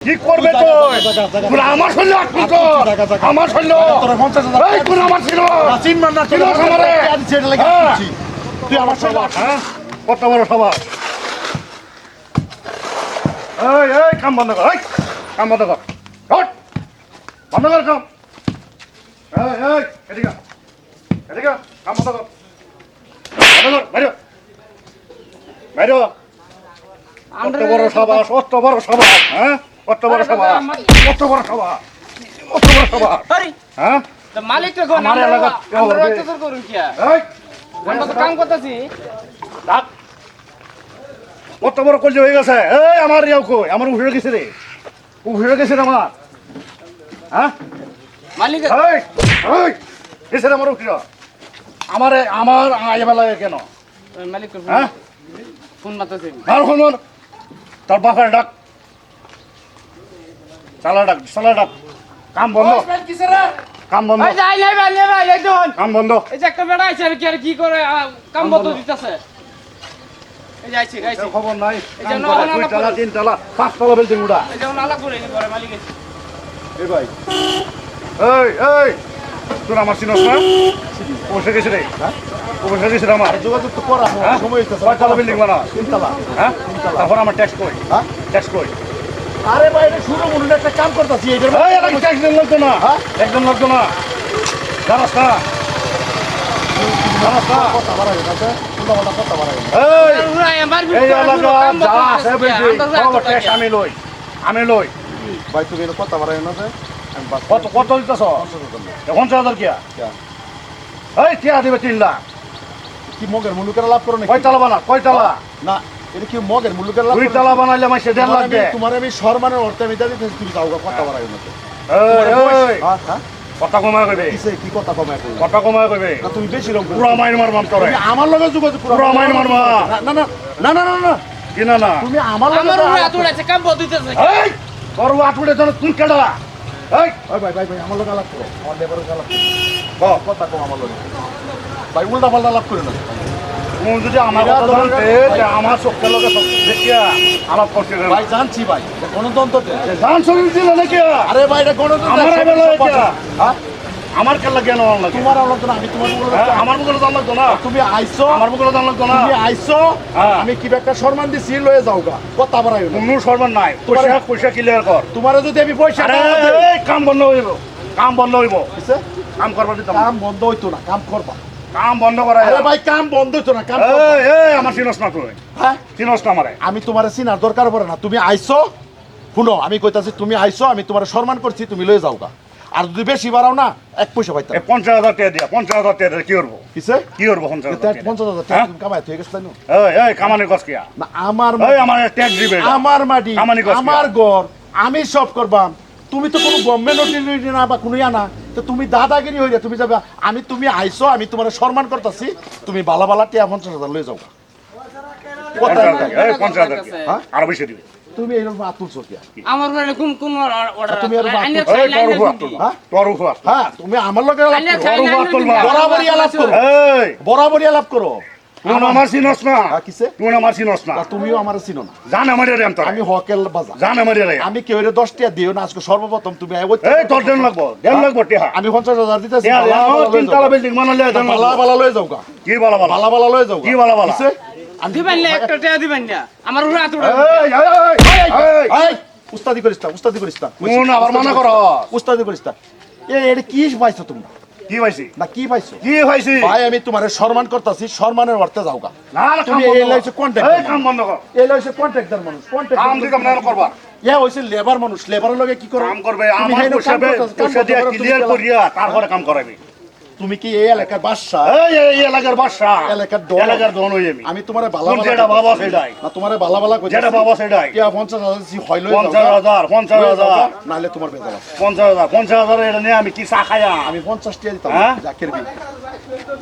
কি করবে তো আমার শরীর আমার শরীর কোন আমার ছিল তুই আমার কত বড় সভা এই কাম বন্ধ কর কাম বন্ধ কর বন্ধ কর কাম এদিকে এদিকে কাম বন্ধ কর বাইরে বাইরে কত বড় সভা কত বড় সভা হ্যাঁ কত বড় সভা কত বড় সভা কত বড় সভা হ্যাঁ মালিক তো কোন আমার এলাকা আমরা অত্যাচার করুন কি এই আমরা তো কাম করতেছি ডাক কত বড় কলজ হয়ে গেছে এই আমার ইয়াও কই আমার উঠে গেছে রে উঠে গেছে রে আমার হ্যাঁ মালিক এই এই গেছে রে আমার উঠে আমারে আমার আইবা লাগে কেন মালিক হ্যাঁ ফোন মারতেছে আর ফোন তোর বাপের ডাক চালা ডাক কাম বন্ধ কাম বন্ধ এই যাই নাই ভাই এই দেখুন কাম বন্ধ এই যে একটা বেড়া আছে আর কি করে কাম বন্ধ দিতেছে এই যাইছে গাইছে খবর নাই এই যে কাম করে, দুই তলা তিন তলা পাঁচ তলা বিল্ডিং উড়া এই যে নালা করে নি করে মালিক আছে এই ভাই এই তোর আমার চিনস না বসে গেছে রে হ্যাঁ বসে গেছে রে আমার যোগাযোগ তো করা সময় হইতেছে কয় তলা বিল্ডিং বানা তিনতলা হ্যাঁ তারপর আমার ট্যাক্স কই হ্যাঁ ট্যাক্স কই আরে ভাই এটা শুরু মনে একটা কাম করতেছি এইটার এই এটা ট্যাক্স দেন লাগতো না হ্যাঁ? একদম লাগতো না জানাস না জানাস না কথা বাড়া গেছে উল্টা কথা বাড়া গেছে এই উড়াই আমার এই এলাকা যা আছে বিল্ডিং সব ট্যাক্স আমি লই ভাই তুমি এটা কথা বাড়া না আমি বাস কত দিতেছ 50,000 কিয়া এই কিয়া দিবে 3 লাখ কি মগের মুলুকের লাভ করো না কয় তালা বানা কয় তালা না এটা কি মগের মুলুকের লাভ দুই তালা বানাইলে মাসে 1.5 লাখ দে তোমার আমি সম্মানের অর্থে আমি দিতে তুমি যাও কথা বাড়া গেছে এই হ্যাঁ হ্যাঁ কথা কমায় কইবে কিসে কি কথা কমায় কই কথা কমায় কইবে না তুমি বেশি রকম পুরা মাইন মারবাম তোরে তুমি আমার লগে যোগাযোগ করো পুরা মাইন মারবা না না না না না না কি না না তুমি আমার লগে আমার উড়াই উড়াইছে কাম বন্ধ দিতেছে এই তোর আটুড়ে জন তুই কেডা এই ভাই ভাই ভাই আমার লগে লাভ করো আমার লেবারের লাভ ক কথা কম আমার লগে ভাই উল্টা পাল্টা লাভ করে না তুমি যদি আমার কথা জানতে যে আমার চোখের লগে সব দেখিয়া আলাপ করতে ভাই জানছি ভাই এটা গণতন্ত্রতে জান শরীর দিল নাকি আরে ভাই এটা গণতন্ত্র আমার আইবে লাগে কিয়া? হ্যাঁ আমার কেলা জ্ঞান হওয়ার লাগে তোমার আলোচনা না আমি তোমার বলবো হ্যাঁ, আমার মুখে জান লাগতো না তুমি আইছো আমার মুখে জান লাগতো না তুমি আইছো হ্যাঁ। আমি কি একটা সম্মান দিছি লয়ে যাও গা কথা বাড়াই না কোনো সরমান নাই পয়সা পয়সা ক্লিয়ার কর তোমার যদি আমি পয়সা আরে না দেই, এই কাম বন্ধ হইব কাম বন্ধ হইব কিসে? কাম করবা দিতাম না। কাম বন্ধ হইতো না কাম করবা কাম বন্ধ করা আরে ভাই কাম বন্ধ হইতো না কাম করবা। এই আমার চিনস না তুই হ্যাঁ চিনস না আমারে আমি তোমার চিনার দরকার পড়ে না তুমি আইছো শুনো আমি কইতাছি তুমি আইছো আমি তোমার সম্মান করছি তুমি লয়ে যাও গা আর যদি বেশি বাড়াও না এক পয়সা পাইতা এই 50,000 টাকা দিয়া 50,000 টাকা দিয়ে কি করবো কিসে কি করবো 50,000 টাকা 50,000 টাকা হ্যাঁ? তুমি কামাই হয়ে গেছ তাই না? এই কামানি কস কিয়া না আমার এই আমার ট্যাক্স দিবে আমার মাটি কামানি করছি। আমার ঘর আমি সব করবাম তুমি তো কোনো গভর্নমেন্ট নোটিশ না বা কোনো ইয়া না তো তুমি দাদাগিরি হইয়া তুমি যাবে তুমি আইছো আমি তোমার সম্মান করতেছি তুমি বালা বালা টিয়া 50,000 লয়ে যাও কথা 50,000 টাকা হ্যাঁ? আর বেশি দিবে তুমি এইরকম আতুল চকিয়া আমার উড়াই কোন অর্ডার তুমি আর বাদ আইনে এই তোর উপর তুল হ্যাঁ? তোর উপর হ্যাঁ তুমি আমার লগে আলাপ আইনে করো। খাই না তোর উপর বরাবরই আলাপ করো এই বরাবরই আলাপ করো তুই আমার চিনস না হ্যাঁ, কিসে? তুই আমার চিনস না তা তুমিও আমার চিনো না জান আমার রে তোর আমি হকেল বাজার জান আমার রে আমি কেউ 10 টাকা দিও না আজকে সর্বপ্রথম তুমি এই তোর দেন লাগবো টিহা আমি 50,000 দিতেছি টিহা তিন তলা বিল্ডিং বানালে দেন বালা লাগবো। বালা লয়ে যাও গা কি বালা বালা বালা বালা লয়ে যাও গা। কি বালা বালা? কিসে? আমি দিবেন না একটা টাকা দিবেন না আমার উড়াই উড়াই এই উস্তাদি করিস না উস্তাদি করিস না কোন আবার মানা করো উস্তাদি করিস না এটা কি পাইছো তোমরা কি পাইছি না কি পাইছো কি পাইছি ভাই আমি তোমারে সম্মান করতেছি সম্মানের অর্থে যাও গা না না, তুমি কাম এই বন্ধ লাইছে কর। কন্টাক্ট এই কাম বন্ধ কর এই লাইছে কন্ট্রাক্টর মানুষ কাম দিতাম না করবা ইয়া হইছে লেবার মানুষ লেবারের লগে কি করো কাম করবে তুমি আমার হেনো কাম পয়সা করতাছো, কাম পয়সা দিয়া করতে ক্লিয়ার তুমি করিয়া তারপরে কাম করাবি তুমি কি এই এলাকার বাদশা এই এলাকার বাসা এলাকার ডন। এলাকার দন হই আমি আমি তোমারে বালা কোন বালা যেটা বাবা সেটাই না তোমারে বালা বালা কইছি যেটা বাবা সেটাই টিয়া 50,000 জি হইলো 50,000 50,000 নালে তোমার বেজাল আছে 50,000 এটা নিয়ে আমি কি চা খাইয়া আমি 50 টাকা দিতাম হ্যাঁ? যা করবি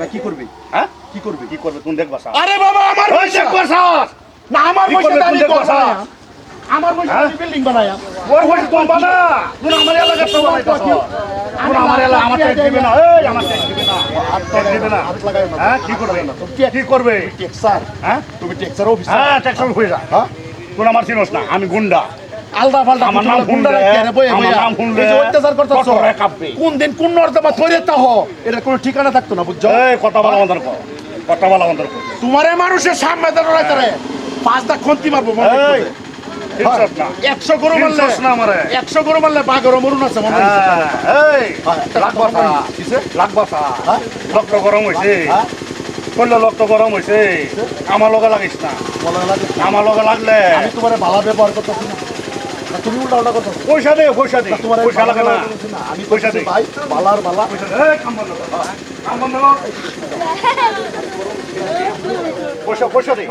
না কি করবি হ্যাঁ কি করবি কি করবে তুমি দেখবা চা আরে বাবা আমার ওই দেখবা চা না আমার কি পয়সা করবে দাবি তুমি দেখবা করবা চা? আমার পয়সা হ্যাঁ? দাবি বিল্ডিং বানায়া ওই ওই তুমি বানা তুমি আমার এলাকার তো বানাইতাছ তুমি আমার এলাকা আমার ট্যাক্স দিবে না এই আমার ট্যাক্স দিবে না ট্যাক্স দিবে না হাত লাগাই না হ্যাঁ কি করবে তুমি কি করবে টেক্সার হ্যাঁ তুমি টেক্সার অফিসার হ্যাঁ ট্যাক্স হয়ে যা হ্যাঁ তুমি আমার চিনস না আমি গুন্ডা আলদা ফালদা আমার নাম গুন্ডা শুনলে, রাখিয়া রে বইয়া আমার বইয়া। নাম শুনলে, এই যে অত্যাচার করতেছ কটরে কাঁপবে। কোন দিন কোন নর্দমা থইরে তা হ এটা কোনো ঠিকানা থাকতো না বুঝছো এই কথা বলা বন্ধ কর, কথা বলা বন্ধ কর। তোমারে মানুষের সামনে দাঁড়াইতে রে 5 দাগ খন্তি মারবো মনে এই, রাখবে। চিনছস না? 100 গরু মারলে চিনছস না আমারে? 100 গরু মারলে বাঘের মরুন আছে মনে রাখবে। এই, হ্যাঁ, লাগবাসা, কিসে? লাগবাসা। হ্যাঁ? রক্ত গরম হয়েছে, হ্যাঁ? করলে রক্ত গরম হয়েছে। আমার লগে লাগিস না, বলা লাগে আমার লগে লাগলে আমি তোমারে ভালো ব্যবহার করতেছি না না তুমি উল্টা উল্টা করতেছো পয়সা দে, পয়সা দে, তোমার পয়সা লাগে না। আমি পয়সা পয়সা দে। ভাই বালার বালা পয়সা দে। এই, কাম বন্ধ কর, কাম বন্ধ কর। পয়সা, পয়সা দে।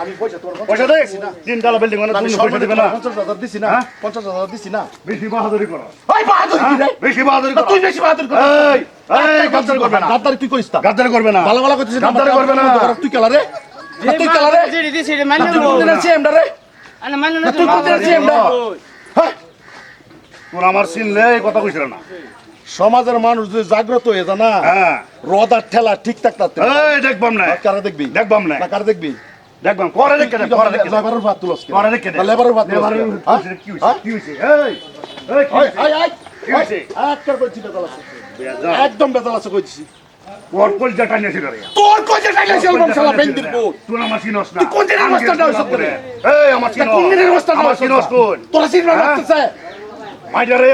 আমি পয়সা তোর পয়সা দে। তিনতলা বিল্ডিং মানে আমি তুমি পয়সা দিবে না। 50,000 দিছি না হ্যাঁ? 50,000 দিছি না বেশি বাহাদুরি করো। ওই বাহাদুর কি রে বেশি বাহাদুরি না, করো। তুই বেশি বাহাদুর কর এই, এই, গাদ্দারি করবে না। গাদ্দারি তুই করিস না গাদ্দারি করবে না। ভালো ভালো করতেছিস না গাদ্দারি করবে না। তুই কেলা রে না তুই কেলা রে যেটি দিছি এটা না মান্য তুই কোন দিনের সিএমডা রে আরে মান্য না তুই কোন দিনের সিএমডা হ্যাঁ তোর আমার চিনলে এই কথা কইছিল না। সমাজের মানুষ যদি জাগ্রত হয়ে যা না হ্যাঁ। রদার ঠেলা ঠিক থাকতে এই, দেখবাম না, কারে দেখবি দেখবাম না, না কারে দেখবি দেখবাম। করে দেখে দে, করে দেখে দে। লেবারের ভাত তুলস করে দেখে দে। লেবারের ভাত তুলস লেবারের হ্যাঁ? কি হইছে? হ্যাঁ? কি হইছে? এই, এই, কি ওই, হইছে? আয়, আয়, কি হইছে? আয়, একটার কইছি বেজাল আছে। বেজার। একদম বেজাল আছে কইছি তোর কলজা টানিয়েছিল রে। তোর কইছে টাইলে সেলবাম শালা বেন্দির পুত তুই আমার চিনস না। তুই কোন দিনের অবস্থাটা হইছ তোরে? এই, আমার চিনস। কোন দিনের অবস্থাটা আমার হইছ চিনস কোন? তোরা চিনবা হ্যাঁ? লাগতেছে মাইজা রে,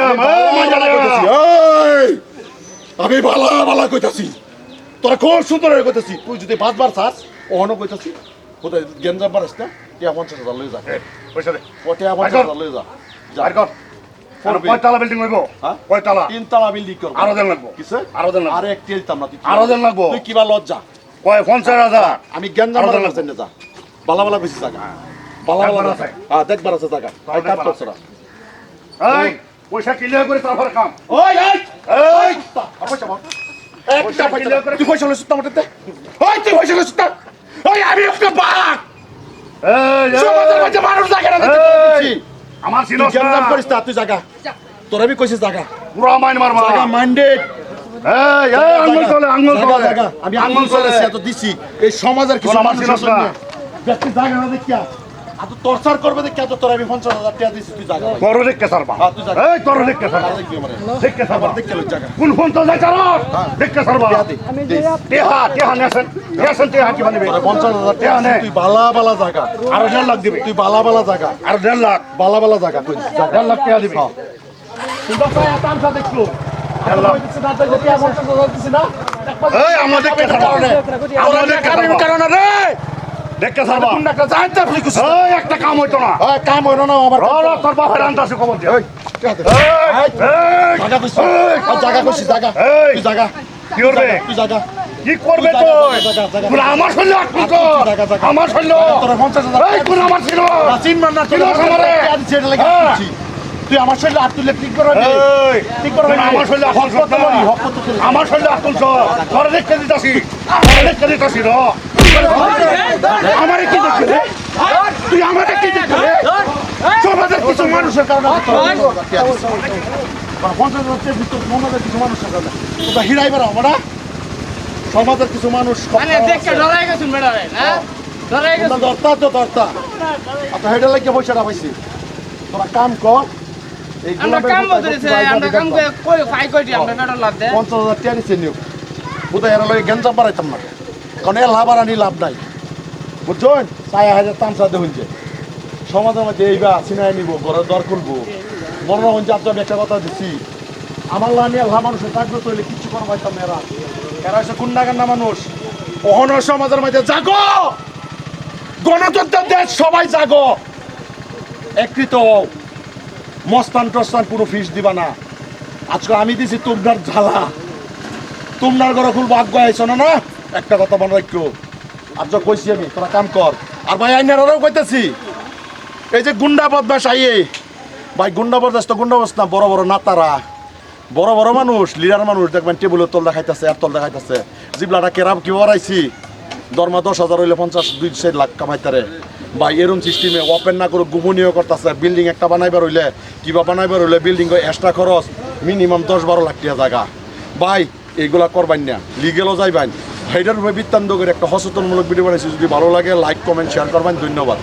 মাইজা রে। আমি ভালা ভালা কইতাছি তোরা খুব সুন্দর হয়ে কইতাছি তুই যদি পাঁচবার চাস ওহনো কইতাছি কোথায় গেঞ্জা পারিস না টিয়া 50,000 লই যা এই, পয়সা দে। ও টিয়া 50,000 লই যা যা আর কর। আর করবি। কয়তলা বিল্ডিং হইব? হ্যাঁ? কয়তলা? তিনতলা বিল্ডিং করব আরো দেন লাগবো। কিসে আরো দেন লাগবো। আরে এক তেল দিতাম না তুই আরো দেন লাগবো। তুই কিবা লজ্জা কয় 50,000? আমি গেঞ্জা আরো দেন মারার লাগবো। জন্য যা বালা বালা কইছি জায়গা বালা বালা দেখবার আছে আছে? হ্যাঁ দেখবার আছে জায়গা তাও আই কাট দেখবার করছ আছে। এই, পয়সা ক্লিয়ার করে তারপর কাম। ওই এই এই, পয়সা বল পয়সা একটা clear করে- তুই পয়সা লইছিস না আমাদের ওই তুই পয়সা লইছিস না ওই আমি একটা বাঘ এই, সমাজের এই, মধ্যে মানুষ জায়গা না এই, দিচ্ছি আমার তুই চিনস গেঞ্জাম না। করিস না তুই জায়গা তোর আমি কইছিস জায়গা পুরা মাইন মারবা। জায়গা মাইন্ডেড এই, এই, আঙ্গুল চলে, আঙ্গুল চলে। আমি আঙ্গুল চলে এত দিছি এই সমাজের কিছু তোর আমার মানুষের চিনস না। জন্য ব্যক্তি জায়গা না দেখিয়া এত টর্চার করবে দেখিয়া তো তোর আমি 50,000 টাকা দিছি তুই জায়গা তোর দেখকে সারবা। হ্যাঁ, তুই যা। এই, তোর দেখকে সারবা। আর দেখবি আমারে দেখকে সারবা। আবার দেখে লই জায়গা কোন ফোন তো যাই চারস? দেখকে সারবা। টাকা দে দে। টেহা, টেহা নেছেন। নেছেন টেহা কি বানিবে? তোরে 50,000 টাকা টেহা নে। দিছি, তুই বালা বালা জায়গা আরো 1.5 লাখ দিবে। তুই বালা বালা জায়গা আরো 1.5 লাখ। বালা বালা জায়গা কই জায়গা 1.5 লাখ টাকা দিবে। হ্যাঁ। তুই বাবা এত আমসা দেখলো এই, আমার দেখকে সারবা। আমার দেখকে সারবা। কারণ রে দেখকে সারবা। কোন ডাক্তার জানতে আপনি কিছু এই, একটা কাম হইতো না। কাম হইল না আমার র, র, তোর বাপের আনতাছে খবর দে। এই, জায়গা কইছি জায়গা কইছি জায়গা এই, তুই জায়গা কি করবে? তুই জায়গা কি করবে তুই তো? জায়গা, জায়গা, তোরা আমার শরীরে আটকে তো। জায়গা, জায়গা। আমার শরীরে। তোর 50,000 এই, কোন আমার ছিল? চিন মান না তুই চিনো আমারে? হ্যাঁ। তুই আমার শরীরে হাত তুললে ঠিক করবি এই, ঠিক করবি তোরা আমার শরীরে হক কত বলি হক কত আমার শরীরে আটকে তোর দেখতে দিতাছি। দেখতে দিতাছি র। আমারে কি দেখছিস রে তুই আমারে কি দেখছিস রে সমাজের কিছু মানুষের কারণে 50,000 ভিতর সমাজের কিছু মানুষের কারণে তোরা হিরাই বেড়াও আমরা সমাজের কিছু মানুষ মানে দেখে ডরাই গেছুন বেড়ারে না ডরাই গেছুন দরতা তো দরতা আচ্ছা হেডে লাগে পয়সাটা পাইছি তোরা কাম কর এই আমরা কাম বদলেছে আমরা কাম কই ফাই কইটি আমরা বেড়া লাভ দে 50,000 টাকা নিচে নিও বোধহয় এরা লগে গেঞ্জাম বাড়াইতাম না কারণ এর লাভ আর আনি লাভ নাই বুঝছেন 4,000 তামসা দেখুন যে সমাজের মধ্যে এইবা চিনাই নিব ঘরের দর খুলবো মনে রাখুন যে আপনার একটা কথা দিচ্ছি আমার লানি আল্লাহ মানুষের জাগ্রত হইলে কিচ্ছু করা পাইতাম না এরা হচ্ছে গুন্ডাগান্না মানুষ অহন সমাজের মধ্যে জাগো গণতন্ত্রের দেশ সবাই জাগো একৃত হও মস্তান টস্তান কোনো ফিস দিবা না আজকে আমি দিছি তোমরার ঝালা তোমরার ঘরে খুলবো আগ্য আইছো না না একটা কথা মনে রাখো আর যা কইছি আমি তোরা কাম কর আর ভাই আইনারাও কইতেছি এই যে গুন্ডা বদমাস আইয়ে ভাই গুন্ডা বদমাস তো গুন্ডা বদমাস না বড় বড় নাতারা বড় বড় মানুষ লিডার মানুষ দেখবেন টেবিলের তল দেখাইতেছে আর তল দেখাইতেছে জিবলাটা কেরাম কি বাড়াইছি দরমা 10,000 হইলে 50-200 লাখ কামাইতারে ভাই এরম সিস্টেমে ওপেন না করে গোপনীয় করতেছে বিল্ডিং একটা বানাইবার হইলে কিবা বানাইবার হইলে বিল্ডিং এক্সট্রা খরচ মিনিমাম 10-12 লাখ টাকা জায়গা ভাই এইগুলা করবেন না লিগেলও যাইবেন হাইডার বৃত্তান্ত করে একটা সচেতনমূলক ভিডিও বানাইছি যদি ভালো লাগে লাইক কমেন্ট শেয়ার করবেন ধন্যবাদ।